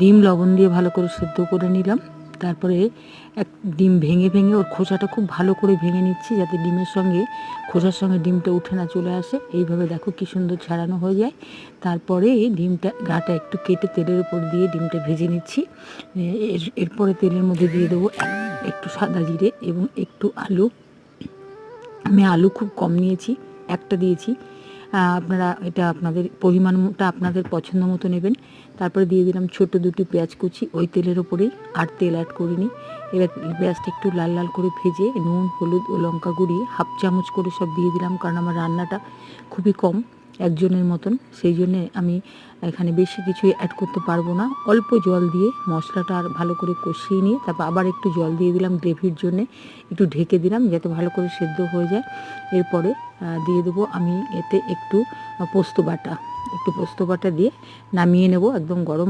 ডিম লবণ দিয়ে ভালো করে সেদ্ধ করে নিলাম। তারপরে এক ডিম ভেঙে ভেঙে ওর খোসাটা খুব ভালো করে ভেঙে নিচ্ছি, যাতে ডিমের সঙ্গে খোসার সঙ্গে ডিমটা উঠে না চলে আসে। এইভাবে দেখো কি সুন্দর ছাড়ানো হয়ে যায়। তারপরে ডিমটা গাটা একটু কেটে তেলের উপর দিয়ে ডিমটা ভেজে নিচ্ছি। এরপরে তেলের মধ্যে দিয়ে দেবো একটু সাদা জিরে এবং একটু আলু। আমি আলু খুব কম নিয়েছি, একটা দিয়েছি। আপনারা এটা আপনাদের পরিমাণটা আপনাদের পছন্দ মতো নেবেন। তারপরে দিয়ে দিলাম ছোট দুটি পেঁয়াজ কুচি ওই তেলের ওপরেই, আর তেল অ্যাড করিনি। এবার পেঁয়াজটা একটু লাল লাল করে ভেজে নুন, হলুদ ও লঙ্কা গুঁড়ি হাফ চামচ করে সব দিয়ে দিলাম, কারণ আমার রান্নাটা খুবই কম, একজনের মতন, সেই জন্যে আমি এখানে বেশি কিছুই অ্যাড করতে পারবো না। অল্প জল দিয়ে মশলাটা আর ভালো করে কষিয়ে নিয়ে তারপর আবার একটু জল দিয়ে দিলাম গ্রেভির জন্যে, একটু ঢেকে দিলাম যাতে ভালো করে সেদ্ধ হয়ে যায়। এরপরে দিয়ে দেবো আমি এতে একটু পোস্ত বাটা দিয়ে নামিয়ে নেব। একদম গরম